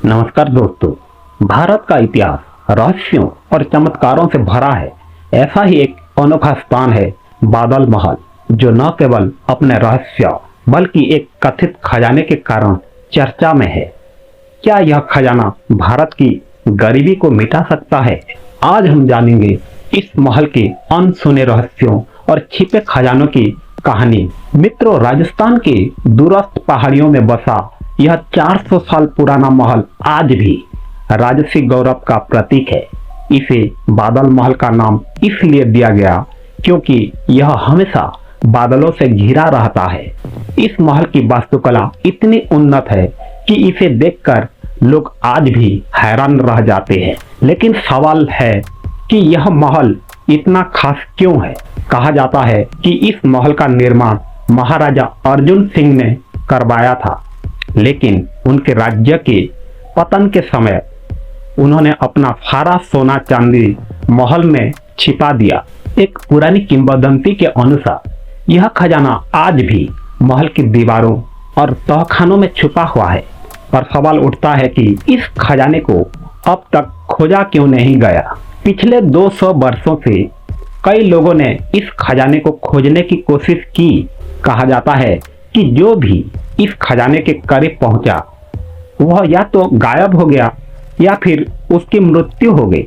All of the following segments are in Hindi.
नमस्कार दोस्तों। भारत का इतिहास रहस्यों और चमत्कारों से भरा है। ऐसा ही एक अनोखा स्थान है बादल महल, जो न केवल अपने रहस्य बल्कि एक कथित खजाने के कारण चर्चा में है। क्या यह खजाना भारत की गरीबी को मिटा सकता है? आज हम जानेंगे इस महल के अनसुने रहस्यों और छिपे खजानों की कहानी। मित्रों, राजस्थान के दूरस्थ पहाड़ियों में बसा यह 400 साल पुराना महल आज भी राजसी गौरव का प्रतीक है। इसे बादल महल का नाम इसलिए दिया गया क्योंकि यह हमेशा बादलों से घिरा रहता है। इस महल की वास्तुकला इतनी उन्नत है कि इसे देखकर लोग आज भी हैरान रह जाते हैं। लेकिन सवाल है कि यह महल इतना खास क्यों है? कहा जाता है कि इस महल का निर्माण महाराजा अर्जुन सिंह ने करवाया था, लेकिन उनके राज्य के पतन के समय उन्होंने अपना सारा सोना चांदी महल में छिपा दिया। एक पुरानी किंवदंती के अनुसार यह खजाना आज भी महल की दीवारों और तहखानों में छुपा हुआ है। पर सवाल उठता है कि इस खजाने को अब तक खोजा क्यों नहीं गया? पिछले 200 वर्षों से कई लोगों ने इस खजाने को खोजने की कोशिश की। कहा जाता है कि जो भी इस खजाने के करीब पहुंचा वह या तो गायब हो गया या फिर उसकी मृत्यु हो गई।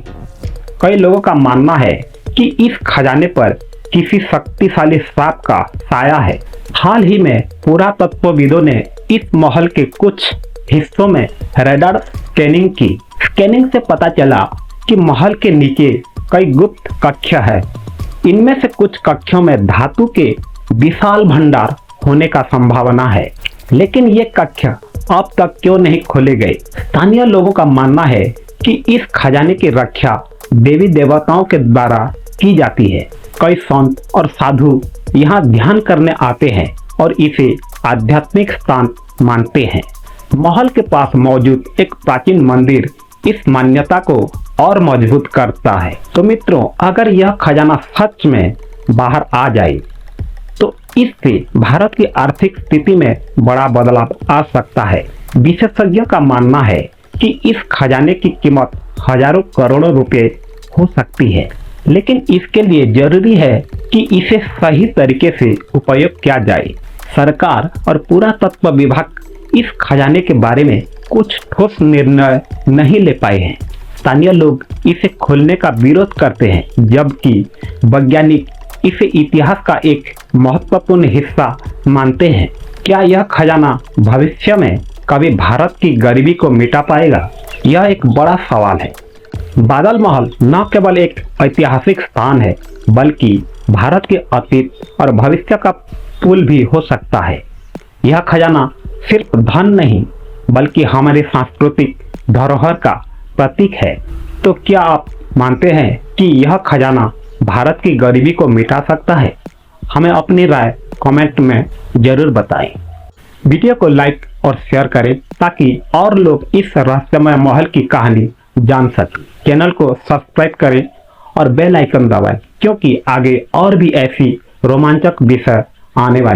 कई लोगों का मानना है कि इस खजाने पर किसी शक्तिशाली सांप का साया है। हाल ही में पुरातत्वविदों ने इस महल के कुछ हिस्सों में रडार स्कैनिंग की। स्कैनिंग से पता चला कि महल के नीचे कई गुप्त कक्ष है। इनमें से कुछ कक्षों में धातु के विशाल भंडार होने का संभावना है, लेकिन ये कक्ष अब तक क्यों नहीं खोले गए? स्थानीय लोगों का मानना है कि इस खजाने की रक्षा देवी देवताओं के द्वारा की जाती है। कई संत और साधु यहाँ ध्यान करने आते हैं और इसे आध्यात्मिक स्थान मानते हैं। महल के पास मौजूद एक प्राचीन मंदिर इस मान्यता को और मजबूत करता है। तो मित्रों, अगर यह खजाना सच में बाहर आ जाए तो इससे भारत की आर्थिक स्थिति में बड़ा बदलाव आ सकता है। विशेषज्ञों का मानना है कि इस खजाने की कीमत हजारों करोड़ों रुपए हो सकती है, लेकिन इसके लिए जरूरी है कि इसे सही तरीके से उपयोग किया जाए। सरकार और पुरातत्व विभाग इस खजाने के बारे में कुछ ठोस निर्णय नहीं ले पाए हैं। स्थानीय लोग इसे खोलने का विरोध करते हैं, जबकि वैज्ञानिक इसे इतिहास का एक महत्वपूर्ण हिस्सा मानते हैं। क्या यह खजाना भविष्य में कभी भारत की गरीबी को मिटा पाएगा? यह एक बड़ा सवाल है। बादल महल न केवल एक ऐतिहासिक स्थान है, बल्कि भारत के अतीत और भविष्य का पुल भी हो सकता है। यह खजाना सिर्फ धन नहीं, बल्कि हमारे सांस्कृतिक धरोहर का प्रतीक है। तो क्या आप मानते हैं कि यह खजाना भारत की गरीबी को मिटा सकता है? हमें अपनी राय कमेंट में जरूर बताएं। वीडियो को लाइक और शेयर करें ताकि और लोग इस रहस्यमय महल की कहानी जान सकें। चैनल को सब्सक्राइब करें और बेल आइकन दबाएं, क्योंकि आगे और भी ऐसी रोमांचक विषय आने वाले